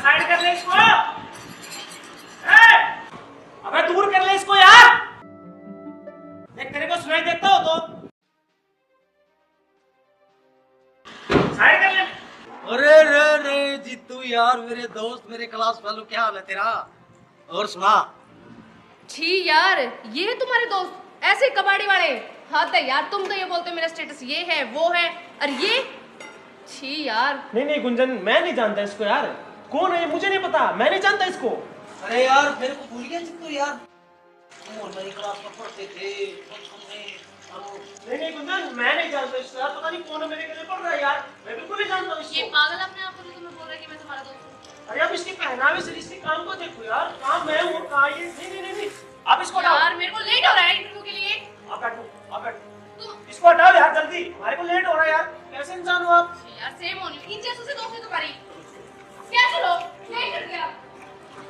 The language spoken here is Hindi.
साइड कर ले इसको। अबे दूर कर ले इसको यार। देख तेरे को सुनाई देता हो तो साइड कर ले। अरे रे रे जीतू यार, मेरे दोस्त, मेरे क्लास फेलो, क्या हाल है तेरा? और सुना। छी यार, ये है तुम्हारे दोस्त ऐसे कबाड़ी वाले? हाँ तो यार, तुम तो ये बोलते हो मेरा स्टेटस ये है वो है, और ये छी यार। नहीं नहीं गुंजन, मैं नहीं जानता इसको यार। कौन है मुझे नहीं पता, मैं नहीं जानता इसको। अरे यार मेरे को भूल गया जीतू यार, तुम और मेरी क्लास में पढ़ते थे बचपन में। नहीं नहीं गुंजन, मैं नहीं जानता इसको यार। पता नहीं कौन है मेरे गले पड़ रहा है यार। मैं बिल्कुल नहीं जानता इसको। ये पागल अपने आप को जो तुम्हें बोल रहा है कि मैं तुम्हारा दोस्त हूँ। अरे अब इसके पहनावे से इसके काम को देखो यार। कहाँ मैं हूँ कहाँ ये। नहीं नहीं नहीं नहीं, आप इसको हटाओ। यार मेरे को लेट हो रहा है इंटरव्यू के लिए। आप बैठो, आप बैठो। इसको हटाओ यार जल्दी, हमारे को लेट हो रहा है यार। कैसे इंसान हो आप?